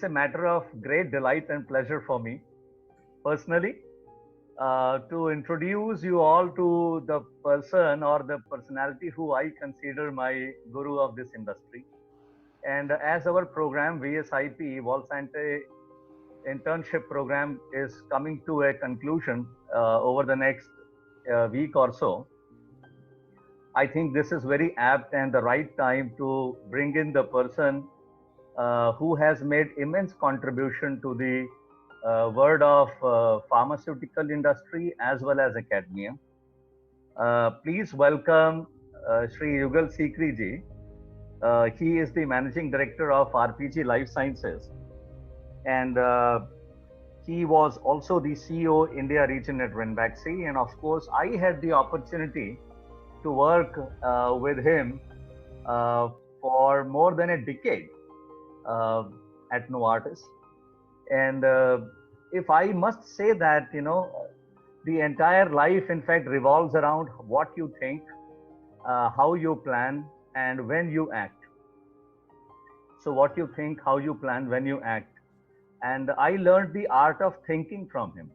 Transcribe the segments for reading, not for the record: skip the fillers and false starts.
a matter of great delight and pleasure for me personally to introduce you all to the person or the personality who I consider my guru of this industry. And as our program VSIP Volsante internship program is coming to a conclusion over the next week or so, I think this is very apt and the right time to bring in the person who has made immense contribution to the world of pharmaceutical industry as well as academia. Please welcome Sri Yugal Sikri ji. He is the managing director of RPG Life Sciences, and he was also the CEO India region at Ranbaxy. And of course, I had the opportunity to work with him for more than a decade at Novartis. And if I must say that, the entire life, in fact, revolves around what you think, how you plan, and when you act. So, what you think, how you plan, when you act. And I learned the art of thinking from him.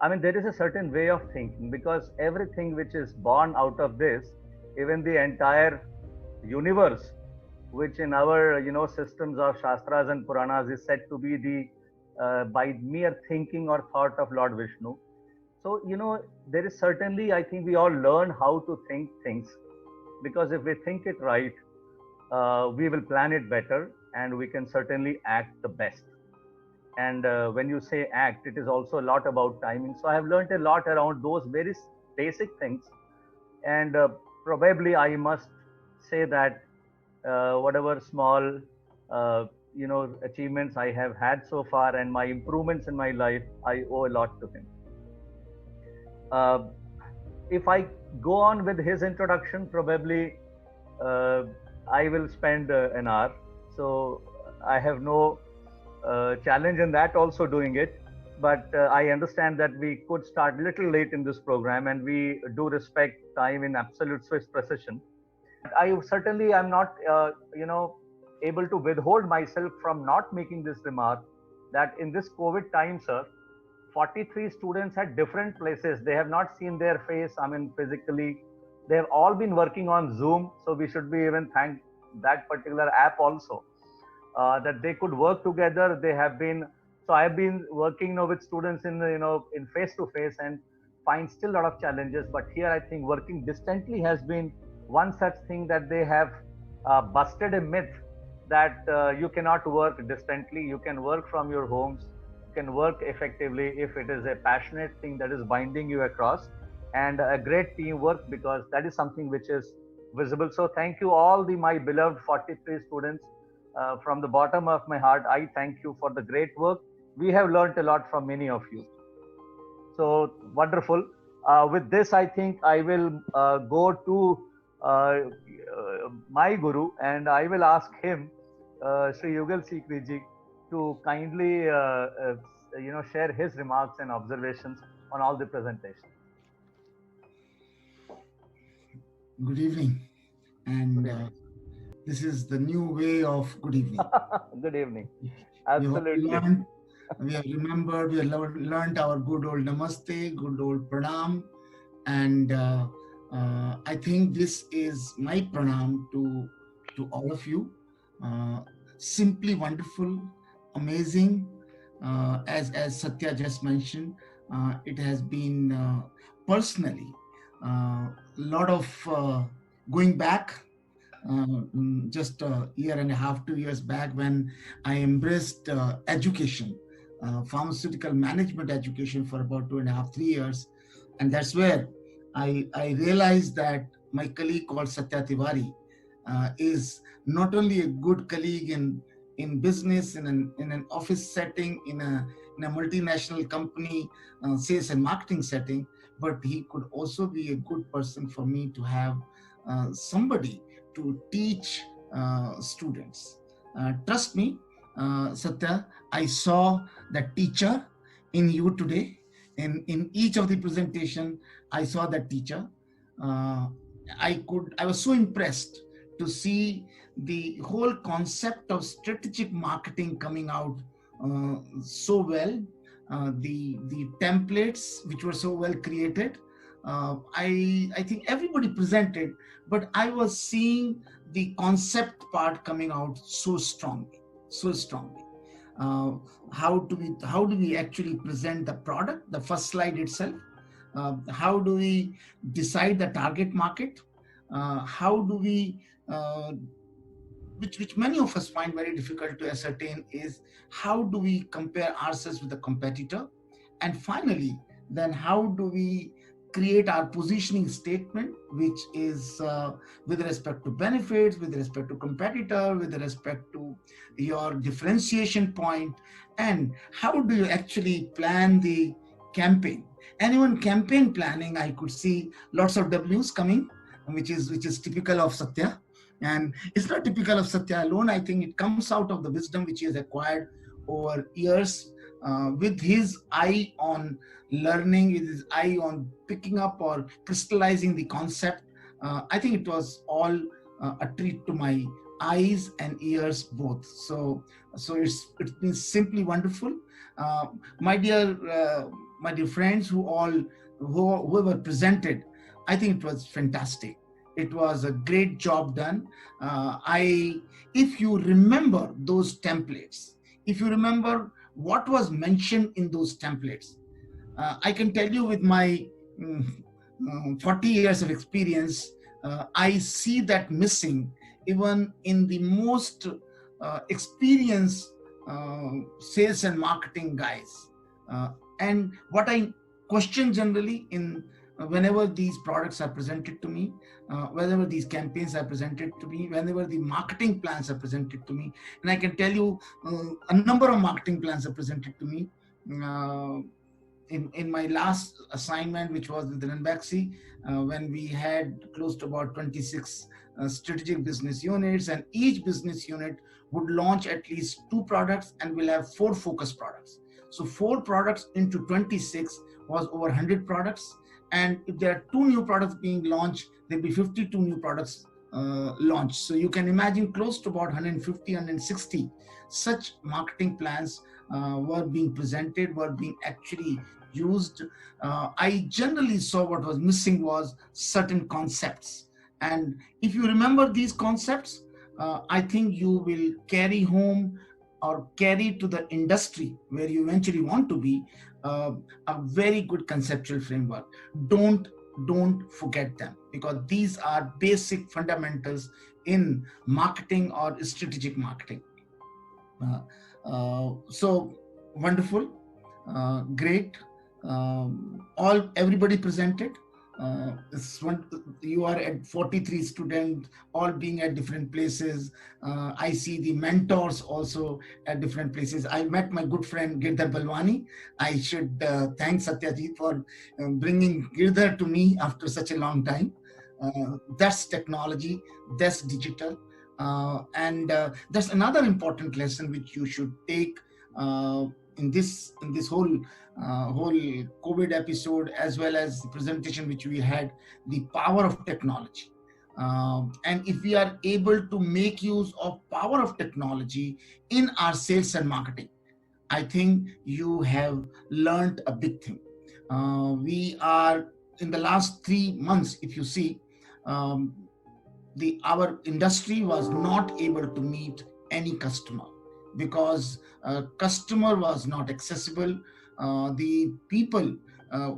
I mean, there is a certain way of thinking because everything which is born out of this, even the entire universe, which in our systems of Shastras and Puranas is said to be the by mere thinking or thought of Lord Vishnu. So there is certainly, I think we all learn how to think things, because if we think it right, we will plan it better and we can certainly act the best. And when you say act, it is also a lot about timing. So I have learned a lot around those very basic things. And probably I must say that whatever small, achievements I have had so far and my improvements in my life, I owe a lot to him. If I go on with his introduction, probably I will spend an hour. So I have no challenge in that also doing it, but I understand that we could start a little late in this program, and we do respect time in absolute Swiss precision. I certainly am not able to withhold myself from not making this remark that in this COVID time, sir, 43 students at different places, they have not seen their face, I mean physically, they have all been working on Zoom, so we should be even thank that particular app also. That they could work together. They have been, so I have been working with students in in face to face and find still a lot of challenges. But here I think working distantly has been one such thing that they have busted a myth that you cannot work distantly. You can work from your homes. You can work effectively if it is a passionate thing that is binding you across, and a great teamwork, because that is something which is visible. So thank you all my beloved 43 students. From the bottom of my heart, I thank you for the great work. We have learned a lot from many of you. So wonderful. With this, I think I will go to my guru, and I will ask him, Sri Yugal Sikri ji, to kindly share his remarks and observations on all the presentations. Good evening. And this is the new way of good evening. Good evening. Absolutely. We have remembered, we have learned our good old namaste, good old pranam. And I think this is my pranam to all of you. Simply wonderful, amazing. As Satya just mentioned, it has been personally a lot of going back. Just a year and a half, 2 years back, when I embraced education, pharmaceutical management education for about 2.5, 3 years. And that's where I realized that my colleague called Satya Tiwari is not only a good colleague in business, in an office setting, in a multinational company, sales and marketing setting, but he could also be a good person for me to have somebody to teach students. Trust me, Satya, I saw that teacher in you today. In each of the presentation, I saw that teacher. I was so impressed to see the whole concept of strategic marketing coming out so well. The templates which were so well created. I think everybody presented, but I was seeing the concept part coming out so strongly, so strongly. Uh, how do we actually present the product? The first slide itself. How do we decide the target market? How do we which many of us find very difficult to ascertain is how do we compare ourselves with the competitor? And finally, then how do we create our positioning statement, which is with respect to benefits, with respect to competitor, with respect to your differentiation point, and how do you actually plan the campaign? And even campaign planning, I could see lots of W's coming, which is typical of Satya. And it's not typical of Satya alone. I think it comes out of the wisdom which he has acquired over years, with his eye on learning, with his eye on picking up or crystallizing the concept. I think it was all a treat to my eyes and ears both. So it's been simply wonderful. Uh, my dear friends whoever presented, I think it was fantastic. It was a great job done. If you remember those templates, if you remember what was mentioned in those templates, I can tell you with my 40 years of experience, I see that missing even in the most experienced sales and marketing guys. And what I question generally in whenever these products are presented to me, whenever these campaigns are presented to me, whenever the marketing plans are presented to me, and I can tell you a number of marketing plans are presented to me. Uh, in my last assignment, which was with Ranbaxy, when we had close to about 26 strategic business units, and each business unit would launch at least 2 products and will have 4 focus products. So 4 products into 26 was over 100 products. And if there are 2 new products being launched, there'll be 52 new products launched. So you can imagine close to about 150, 160 such marketing plans were being presented, were being actually used. I generally saw what was missing was certain concepts. And if you remember these concepts, I think you will carry home or carry to the industry where you eventually want to be a very good conceptual framework. Don't forget them, because these are basic fundamentals in marketing or strategic marketing. So wonderful, great. Everybody presented. You are at 43 students, all being at different places. I see the mentors also at different places. I met my good friend Girdhar Balwani. I should thank Satyajit for bringing Girdhar to me after such a long time. That's technology, that's digital. And that's another important lesson which you should take in this whole COVID episode, as well as the presentation which we had, the power of technology. And if we are able to make use of power of technology in our sales and marketing, I think you have learned a big thing. We are in the last 3 months, if you see, our industry was not able to meet any customer because customer was not accessible. The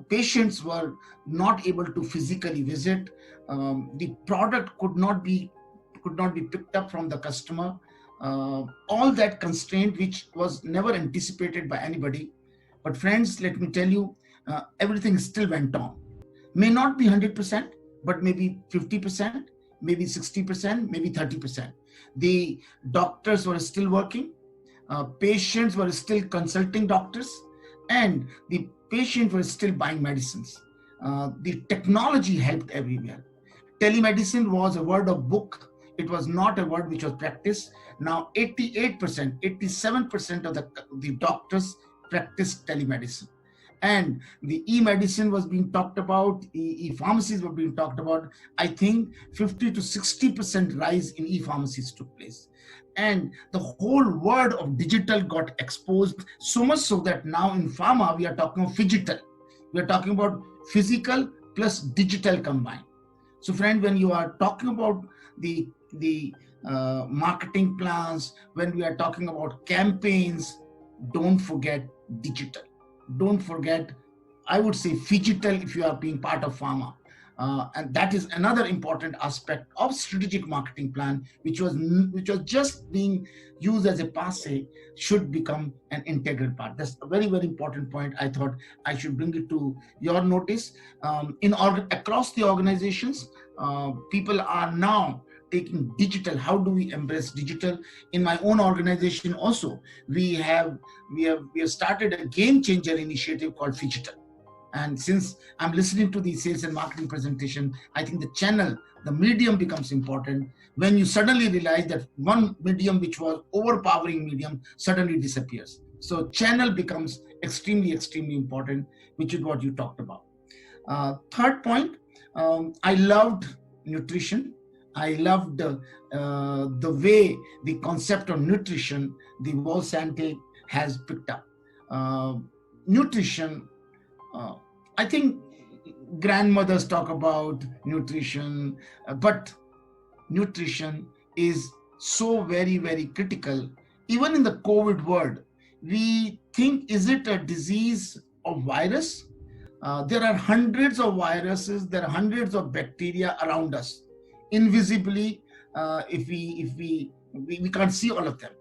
patients were not able to physically visit. The product could not be picked up from the customer. All that constraint, which was never anticipated by anybody. But friends, let me tell you, everything still went on. May not be 100%, but maybe 50%, maybe 60%, maybe 30%. The doctors were still working. Patients were still consulting doctors, and the patients were still buying medicines. The technology helped everywhere. Telemedicine was a word of book. It was not a word which was practiced. Now 88%, 87% of the doctors practice telemedicine. and the e-medicine was being talked about, e-pharmacies were being talked about. I think 50 to 60% rise in e-pharmacies took place. And the whole world of digital got exposed, so much so that now in pharma, we are talking of phygital. We are talking about physical plus digital combined. So friend, when you are talking about the marketing plans, when we are talking about campaigns, don't forget digital. Don't forget, I would say, phygital if you are being part of pharma. And that is another important aspect of strategic marketing plan, which was just being used as a passe, should become an integral part. That's a very, very important point. I thought I should bring it to your notice. Across the organizations, people are now taking digital. How do we embrace digital? In my own organization also, we have started a game changer initiative called Phygital. And since I'm listening to the sales and marketing presentation, I think the channel, the medium becomes important. When you suddenly realize that one medium which was overpowering medium suddenly disappears. So channel becomes extremely, extremely important, which is what you talked about. Third point, I loved nutrition. I loved the way the concept of nutrition, the Volksante has picked up. Nutrition, I think grandmothers talk about nutrition, but nutrition is so very, very critical. Even in the COVID world, we think, is it a disease of virus? There are hundreds of viruses, there are hundreds of bacteria around us, invisibly. If we can't see all of them.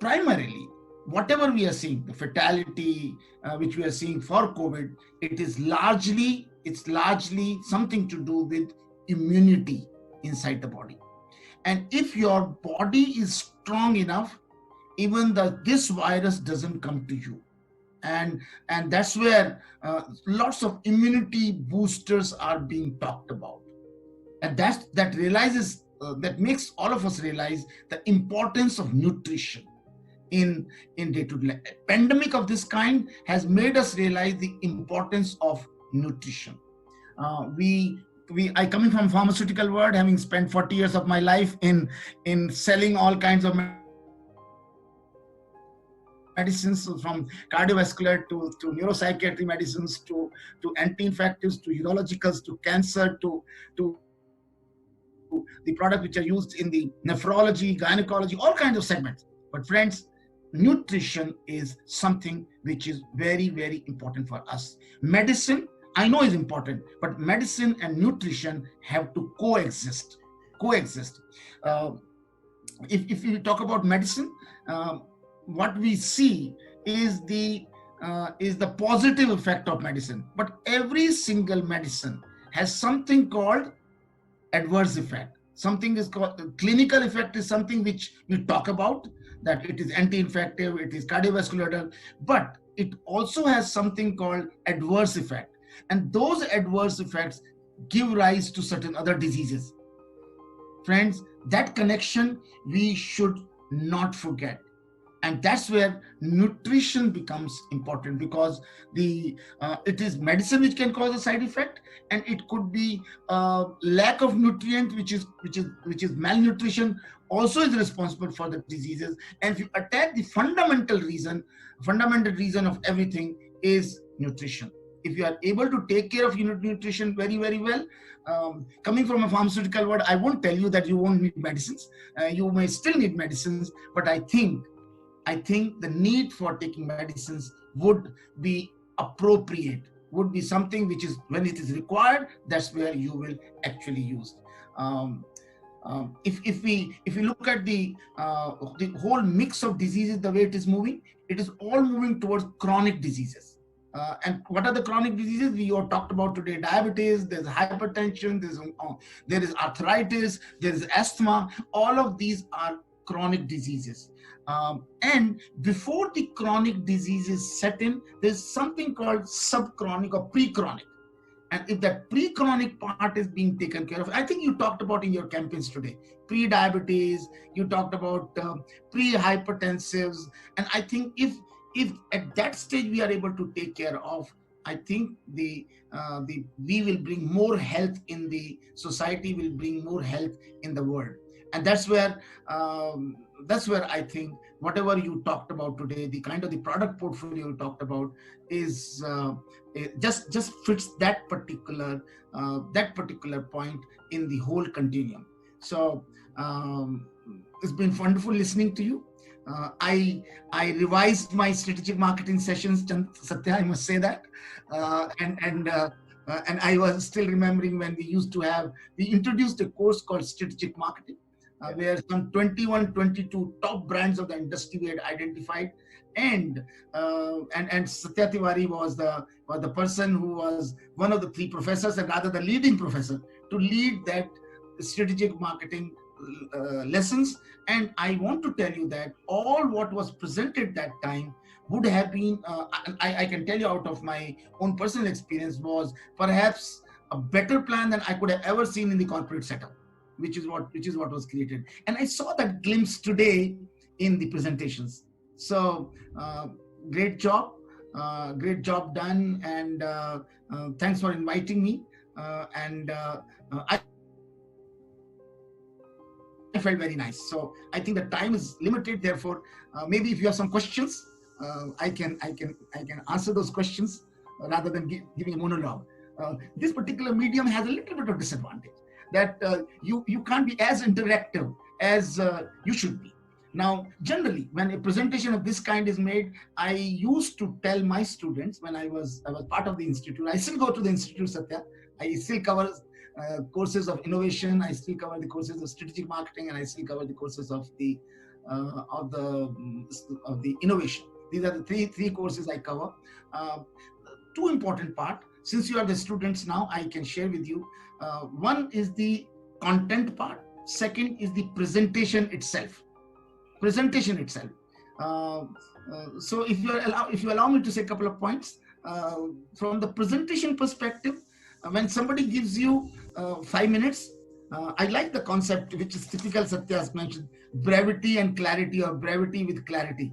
Primarily, whatever we are seeing, the fatality which we are seeing for COVID, it's largely something to do with immunity inside the body. And if your body is strong enough, even this virus doesn't come to you. And that's where lots of immunity boosters are being talked about. And that makes all of us realize the importance of nutrition in day-to-day life. Pandemic of this kind has made us realize the importance of nutrition. I coming from pharmaceutical world, having spent 40 years of my life in selling all kinds of medicines, from cardiovascular to neuropsychiatry medicines to anti-infectives to urologicals to cancer to the products which are used in the nephrology, gynecology, all kinds of segments. But friends, nutrition is something which is very, very important for us. Medicine, I know, is important, but medicine and nutrition have to coexist. If we talk about medicine, what we see is the positive effect of medicine. But every single medicine has something called adverse effect. Something is called clinical effect, is something which we talk about, that it is anti-infective, it is cardiovascular, but it also has something called adverse effect. And those adverse effects give rise to certain other diseases. Friends, that connection we should not forget. And that's where nutrition becomes important, because it is medicine which can cause a side effect, and it could be lack of nutrient, which is malnutrition, also is responsible for the diseases. And if you attack the fundamental reason of everything is nutrition. If you are able to take care of your nutrition very, very well, coming from a pharmaceutical world, I won't tell you that you won't need medicines. You may still need medicines, but I think the need for taking medicines would be appropriate, would be something which is, when it is required, that's where you will actually use. If we look at the whole mix of diseases, the way it is moving, it is all moving towards chronic diseases. And what are the chronic diseases we all talked about today? Diabetes, there's hypertension, there is arthritis, there is asthma. All of these are chronic diseases. And before the chronic diseases set in, there's something called subchronic or pre-chronic. And if that pre-chronic part is being taken care of, I think you talked about in your campaigns today, pre-diabetes, you talked about pre-hypertensives. And I think if if at that stage we are able to take care of, I think we will bring more health in the society, will bring more health in the world. And um, that's where I think whatever you talked about today, the kind of the product portfolio you talked about, is it just fits that particular point in the whole continuum. So um, it's been wonderful listening to you. I revised my strategic marketing sessions, Satya, I must say that. And I was still remembering when we introduced a course called Strategic Marketing, where some 21, 22 top brands of the industry we had identified. And Satya Tiwari was the person who was one of the three professors, and rather the leading professor, to lead that strategic marketing lessons. And I want to tell you that all what was presented that time would have been, I can tell you out of my own personal experience, was perhaps a better plan than I could have ever seen in the corporate setup, which is what was created. And I saw that glimpse today in the presentations. So great job, great job done, and thanks for inviting me. I felt very nice. So I think the time is limited. Therefore, maybe if you have some questions, I can answer those questions rather than giving a monologue. This particular medium has a little bit of disadvantage, that you can't be as interactive as you should be. Now, generally, when a presentation of this kind is made, I used to tell my students when I was part of the institute. I still go to the institute, Satya. I still cover courses of innovation. I still cover the courses of strategic marketing, and I still cover the courses of the innovation. These are the three courses I cover. Two important part. Since you are the students now, I can share with you. One is the content part. Second is the presentation itself. So if you allow me to say a couple of points from the presentation perspective, when somebody gives you 5 minutes, I like the concept, which is typical, Satya has mentioned, brevity and clarity, or brevity with clarity.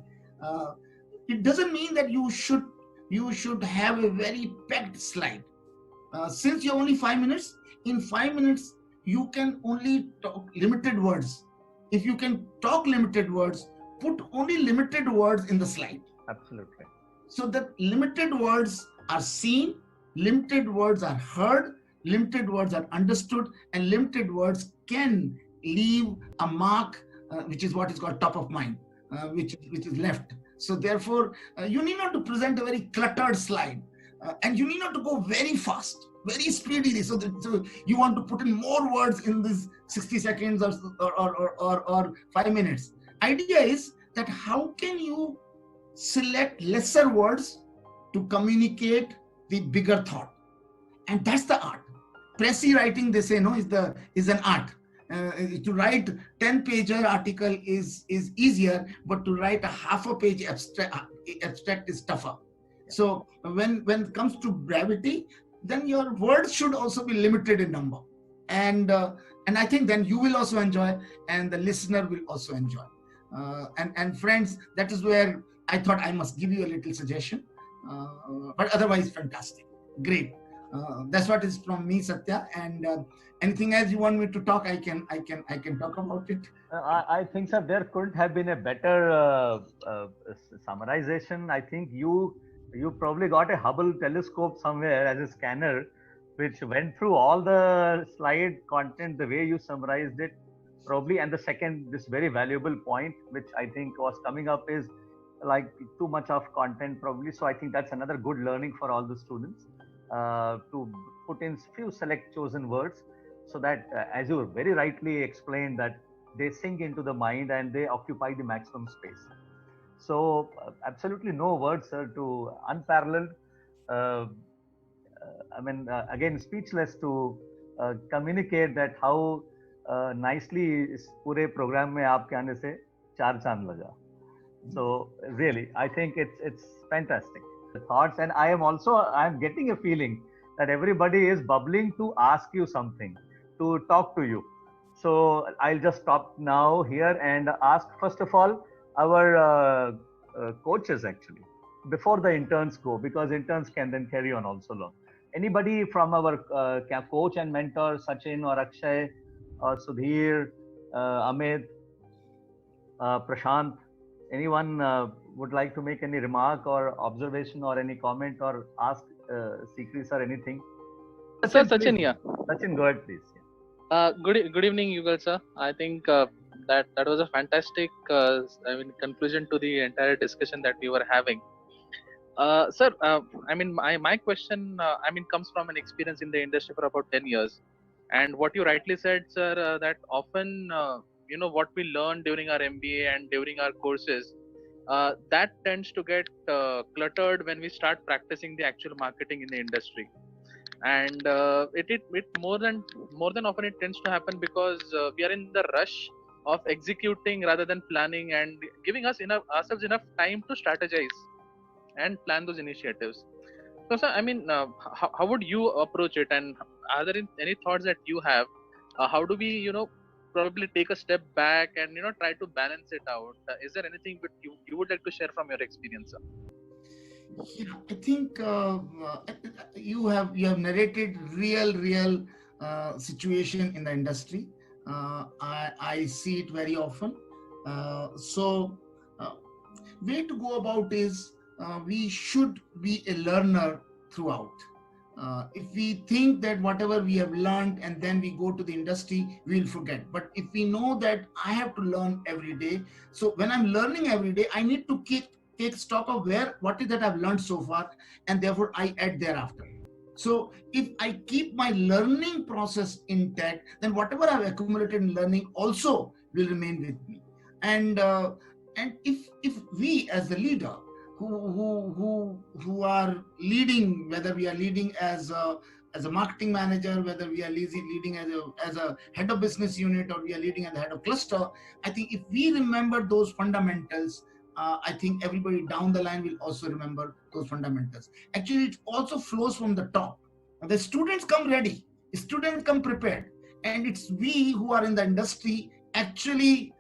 It doesn't mean that you should have a very packed slide. Since you're only 5 minutes, in 5 minutes you can only talk limited words. If you can talk limited words, put only limited words in the slide. Absolutely. So that limited words are seen, limited words are heard, limited words are understood, and limited words can leave a mark, which is what is called top of mind, which is left. So therefore, you need not to present a very cluttered slide, and you need not to go very fast, very speedily. So you want to put in more words in this 60 seconds or 5 minutes. Idea is that how can you select lesser words to communicate the bigger thought, and that's the art. Pressy writing, they say, no, is an art. To write 10-pager article is easier, but to write a half a page abstract is tougher. So when it comes to brevity, then your words should also be limited in number, and I think then you will also enjoy, and the listener will also enjoy. And friends, that is where I thought I must give you a little suggestion. But otherwise, fantastic, great. That's what is from me, Satya. And anything else you want me to talk, I can talk about it. I think, sir, there couldn't have been a better summarization. I think you probably got a Hubble telescope somewhere as a scanner, which went through all the slide content the way you summarized it, probably. And the second, this very valuable point, which I think was coming up, is like too much of content, probably. So I think that's another good learning for all the students, to put in few select chosen words, so that, as you very rightly explained, that they sink into the mind and they occupy the maximum space. So absolutely no words, sir, to unparalleled. Again, speechless to communicate that how nicely इस पूरे program में आपके आने से चार चांद लगा. So really, I think it's fantastic. The thoughts, and I'm getting a feeling that everybody is bubbling to ask you something, to talk to you. So I'll just stop now here and ask, first of all, our coaches, actually. before the interns go, because interns can then carry on also long. Anybody from our coach and mentor, Sachin or Akshay or Sudhir, Amit, Prashant, anyone would like to make any remark or observation or any comment or ask Sikri sir anything? Sir, Sachin, Sachin, please. yeah. Sachin, go ahead, please. Good evening, Yugal sir. I think that was a fantastic conclusion to the entire discussion that we were having. Sir, I mean my question comes from an experience in the industry for about 10 years, and what you rightly said, sir, that often what we learn during our MBA and during our courses, that tends to get cluttered when we start practicing the actual marketing in the industry. And it more than often it tends to happen because we are in the rush of executing rather than planning, and giving ourselves enough time to strategize and plan those initiatives. So sir, I mean, how would you approach it, and are there any thoughts that you have? How do we probably take a step back and try to balance it out? Is there anything that you would like to share from your experience, sir? Yeah, I think you have narrated real situation in the industry. I see it very often. So way to go about is we should be a learner throughout. If we think that whatever we have learned and then we go to the industry, we'll forget. But if we know that I have to learn every day, so when I'm learning every day, I need to take stock of what is that I've learned so far, and therefore I add thereafter. So if I keep my learning process intact, then whatever I've accumulated in learning also will remain with me. And if we as the leader who are leading, whether we are leading as a marketing manager, whether we are leading as a head of business unit, or we are leading as the head of cluster, I think if we remember those fundamentals, I think everybody down the line will also remember those fundamentals. Actually, it also flows from the top. The students come ready, students come prepared, and it's we who are in the industry actually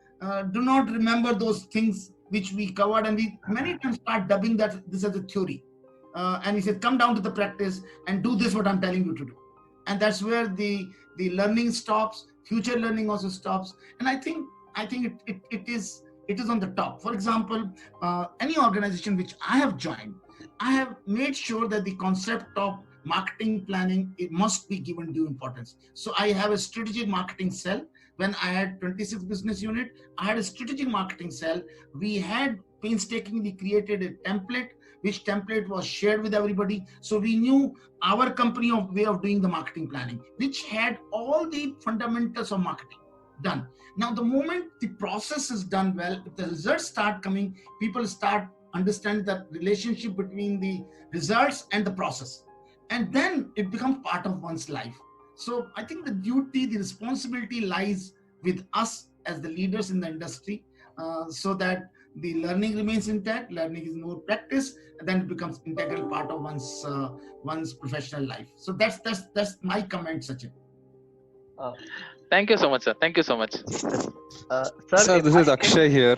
do not remember those things which we covered, and we many times start dubbing that this as a theory. And he said, come down to the practice and do this what I'm telling you to do. And that's where the learning stops, future learning also stops. And I think it is on the top. For example, any organization which I have joined, I have made sure that the concept of marketing planning, it must be given due importance. So I have a strategic marketing cell. When I had 26 business unit, I had a strategic marketing cell. We had painstakingly created a template, which template was shared with everybody. So we knew our company way of doing the marketing planning, which had all the fundamentals of marketing done. Now, the moment the process is done well, if the results start coming, people start understanding the relationship between the results and the process. And then it becomes part of one's life. So I think the duty, the responsibility lies with us as the leaders in the industry, so that the learning remains intact, learning is more practice, and then it becomes integral part of one's professional life. So that's my comment, Sachin. Thank you so much, sir. Thank you so much. Sir, this is Akshay here.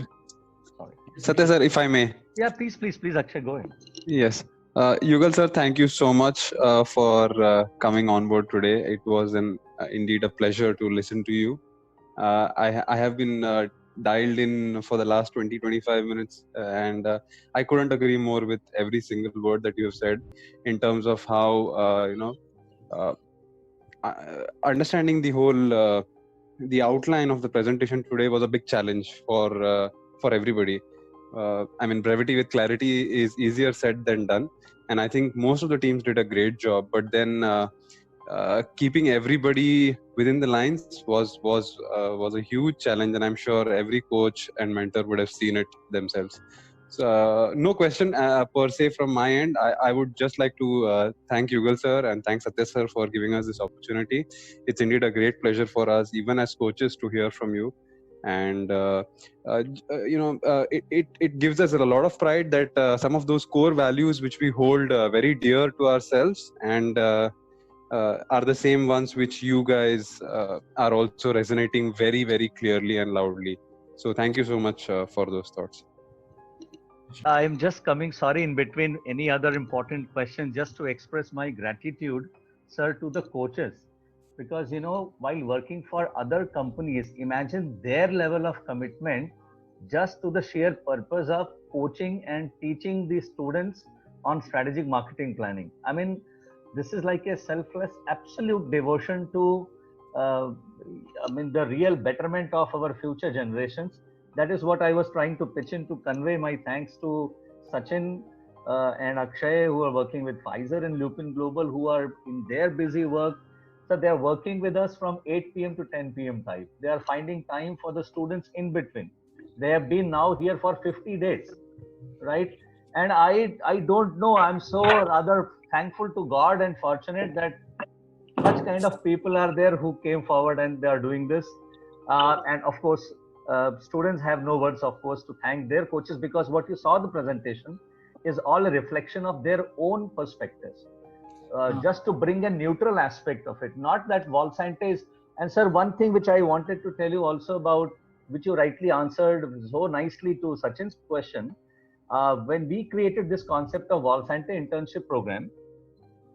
Sorry. Satya sir, if I may. Yeah, please, Akshay, go ahead. Yes. Yugal sir, thank you so much for coming on board today. It was indeed a pleasure to listen to you. I have been dialed in for the last 20-25 minutes, and I couldn't agree more with every single word that you have said in terms of how understanding the whole the outline of the presentation today was a big challenge for everybody. I mean, brevity with clarity is easier said than done, and I think most of the teams did a great job. But then keeping everybody within the lines was a huge challenge, and I'm sure every coach and mentor would have seen it themselves. So no question per se from my end. I would just like to thank Yugal sir and thank Satya sir for giving us this opportunity. It's indeed a great pleasure for us, even as coaches, to hear from you. And it gives us a lot of pride that some of those core values which we hold very dear to ourselves and are the same ones which you guys are also resonating very, very clearly and loudly. So thank you so much for those thoughts. I'm just coming, sorry, in between any other important question, just to express my gratitude, sir, to the coaches. Because, while working for other companies, imagine their level of commitment just to the sheer purpose of coaching and teaching the students on strategic marketing planning. I mean, this is like a selfless, absolute devotion to, uh, the real betterment of our future generations. That is what I was trying to pitch in to convey my thanks to Sachin and Akshay, who are working with Pfizer and Lupin Global, who are in their busy work. So they are working with us from 8 p.m. to 10 p.m. type. They are finding time for the students in between. They have been now here for 50 days, right? And I don't know. I'm so rather thankful to God and fortunate that such kind of people are there who came forward and they are doing this. And of course, students have no words, of course, to thank their coaches, because what you saw the presentation is all a reflection of their own perspectives. Just to bring a neutral aspect of it, not that Volsante is. And sir, one thing which I wanted to tell you also about, which you rightly answered so nicely to Sachin's question, when we created this concept of Volsante internship program,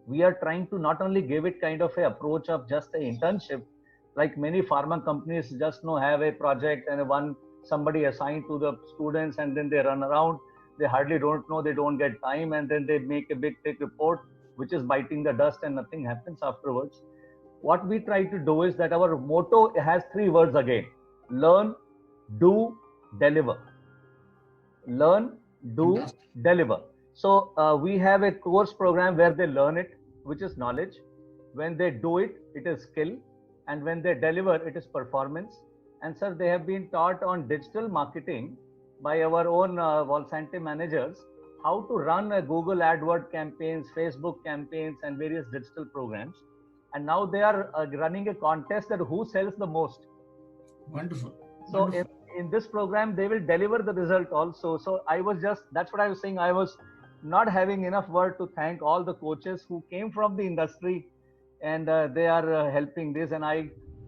we are trying to not only give it kind of a approach of just an internship, like many pharma companies just have a project and somebody assigned to the students, and then they run around, they hardly don't know, they don't get time, and then they make a big thick report which is biting the dust and nothing happens afterwards. What we try to do is that our motto has 3 words again: learn, do, deliver. Learn, do, Fantastic. deliver. So we have a course program where they learn it, which is knowledge. When they do it, it is skill. And when they deliver, it is performance. And sir, they have been taught on digital marketing by our own Volsante managers how to run a Google AdWord campaigns, Facebook campaigns, and various digital programs. And now they are running a contest that who sells the most. Wonderful. So Wonderful. in this program, they will deliver the result also. So that's what I was saying. I was not having enough word to thank all the coaches who came from the industry, and they are helping this. And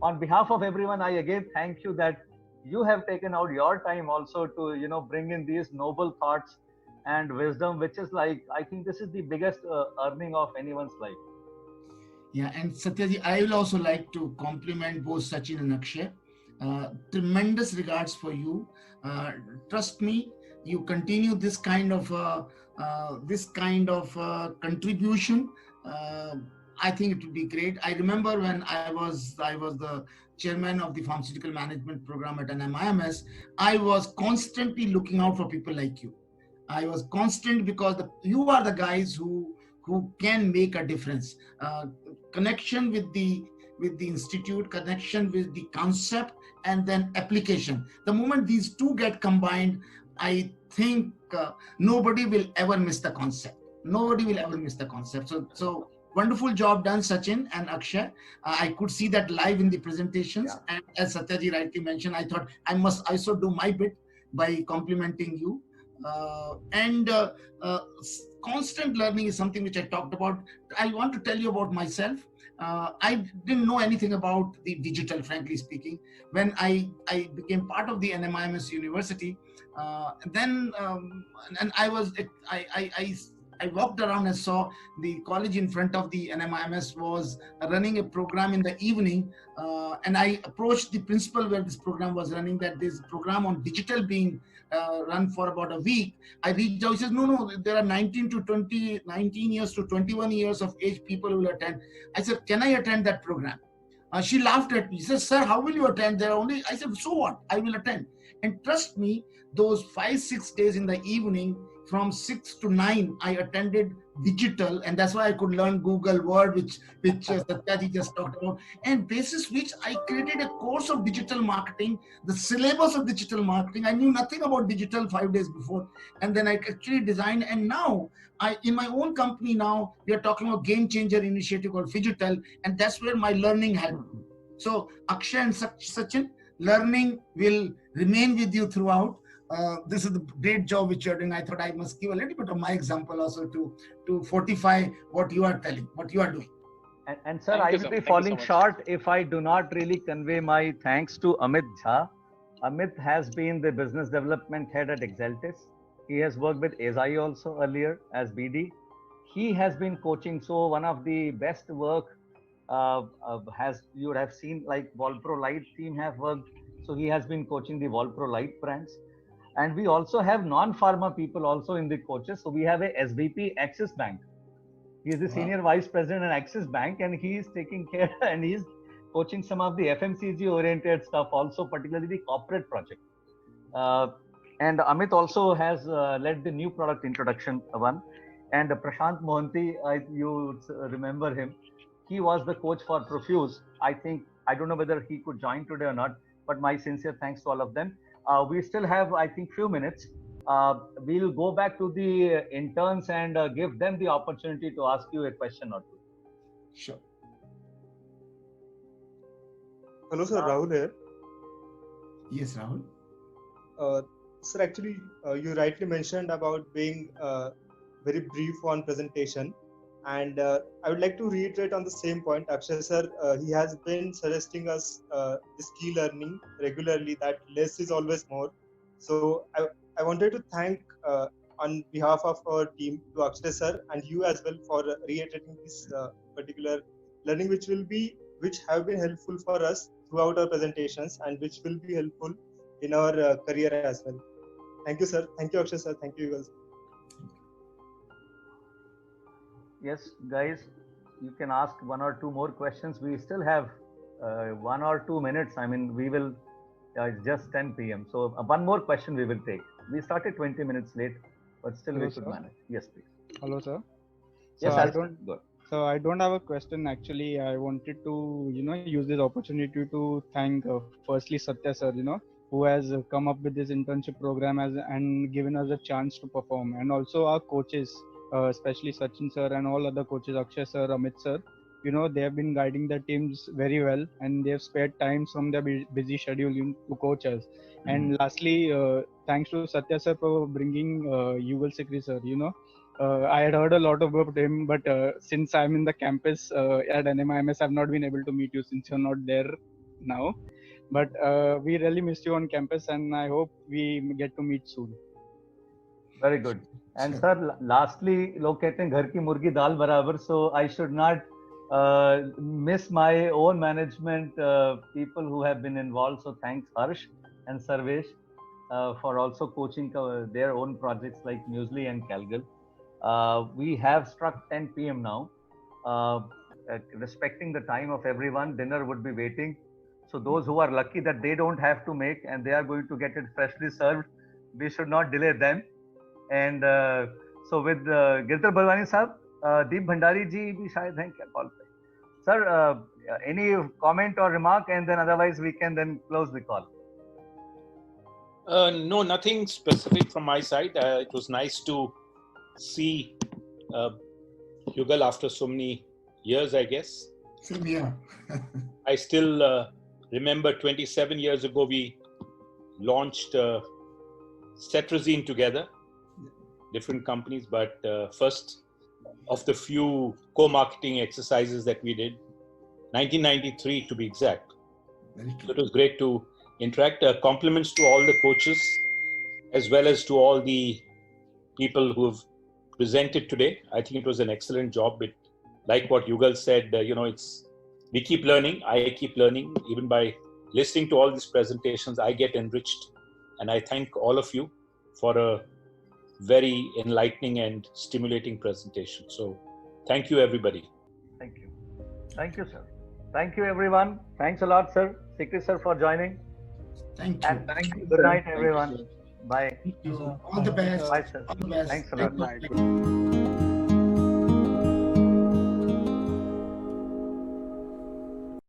on behalf of everyone, I again thank you that you have taken out your time also to, bring in these noble thoughts and wisdom, which is like, I think this is the biggest earning of anyone's life. Yeah, and Satyaji, I will also like to compliment both Sachin and Akshay. Tremendous regards for you. Trust me, you continue this kind of contribution. I think it would be great. I remember when I was the chairman of the pharmaceutical management program at NMIMS. I was constantly looking out for people like you. I was constant because you are the guys who can make a difference. Connection with the institute, connection with the concept, and then application. The moment these two get combined, I think nobody will ever miss the concept. Nobody will ever miss the concept. So wonderful job done, Sachin and Akshay. I could see that live in the presentations. Yeah. And as Satyaji rightly mentioned, I thought I must also do my bit by complimenting you. Constant learning is something which I talked about. I want to tell you about myself. I didn't know anything about the digital, frankly speaking. When I became part of the NMIMS University, and I walked around and saw the college in front of the NMIMS was running a program in the evening, and I approached the principal where this program was running, that this program on digital being run for about a week. I reached out. He says, no, there are 19 years to 21 years of age people who will attend. I said, can I attend that program? She laughed at me. She said, sir, how will you attend? There are only, I said, so what? I will attend. And trust me, those 5-6 days in the evening, from 6 to 9, I attended digital, and that's why I could learn Google Word, which Satyaji just talked about, and basis which I created a course of digital marketing, the syllabus of digital marketing. I knew nothing about digital 5 days before, and then I actually designed, and now in my own company now, we are talking about game changer initiative called Phygital, and that's where my learning helped me. So Akshay and Sachin, learning will remain with you throughout. This is the great job which you're doing. I thought I must give a little bit of my example also to fortify what you are telling, what you are doing. And sir, I will be falling short if I do not really convey my thanks to Amit Jha. Amit has been the business development head at Exaltis. He has worked with ASI also earlier as BD. He has been coaching. So one of the best work has you would have seen like Volpro Light team have worked. So he has been coaching the Volpro Light brands. And we also have non-pharma people also in the coaches. So we have a SVP Axis Bank. He is the senior vice president at Axis Bank, and he is taking care and he's coaching some of the FMCG oriented stuff also, particularly the corporate project. And Amit also has led the new product introduction one. And Prashant Mohanty, you remember him. He was the coach for Profuse. I don't know whether he could join today or not, but my sincere thanks to all of them. We still have, I think, few minutes. We'll go back to the interns and give them the opportunity to ask you a question or two. Sure. Hello, sir. Rahul here. Yes, Rahul. Sir, actually, you rightly mentioned about being very brief on presentation. And I would like to reiterate on the same point. Akshay sir, he has been suggesting us this key learning regularly, that less is always more. So I wanted to thank on behalf of our team to Akshay sir and you as well for reiterating this particular learning, which have been helpful for us throughout our presentations and which will be helpful in our career as well. Thank you, sir. Thank you, Akshay sir. Thank you, Yugal. Yes, guys, you can ask one or two more questions. We still have 1 or 2 minutes. I mean, we will, it's just 10 p.m. So one more question we will take. We started 20 minutes late, but still we should manage. Yes, please. Hello, sir. Yes, So I don't have a question. Actually, I wanted to, use this opportunity to thank firstly Satya sir, who has come up with this internship program and given us a chance to perform, and also our coaches, especially Sachin sir and all other coaches, Akshay sir, Amit sir. They have been guiding the teams very well, and they have spared times from their busy schedule to coach us. Mm-hmm. And lastly, thanks to Satya sir for bringing Yugal Sikri sir. I had heard a lot about him, but since I'm in the campus at NMIMS, I've not been able to meet you since you're not there now. But we really missed you on campus, and I hope we get to meet soon. Very good. And sir, lastly, log kehte hain ghar ki murgi dal barabar, so I should not miss my own management people who have been involved. So thanks Harsh and Sarvesh for also coaching their own projects like Muesli and Calgal. We have struck 10 p.m. now. Respecting the time of everyone, dinner would be waiting. So those who are lucky that they don't have to make and they are going to get it freshly served, we should not delay them. And so with Girdhar Balwani sahab, Deep Bhandari ji bhi shayad hain kya call pe. Sir, any comment or remark, and then otherwise we can then close the call. No, nothing specific from my side. It was nice to see Yugal after so many years, I guess. Same here. I still remember 27 years ago we launched Cetrazine together, different companies, but first of the few co-marketing exercises that we did, 1993 to be exact. So it was great to interact. Compliments to all the coaches as well as to all the people who have presented today. I think it was an excellent job. Like what Yugal said, we keep learning. I keep learning. Even by listening to all these presentations, I get enriched. And I thank all of you for a very enlightening and stimulating presentation. So thank you, everybody. Thank you. Thank you, sir. Thank you, everyone. Thanks a lot, sir. Sikri sir, for joining. Thank you. And thank you. Good night, everyone. Bye. All the best. Bye, sir. All the best. Thanks a lot. Good night.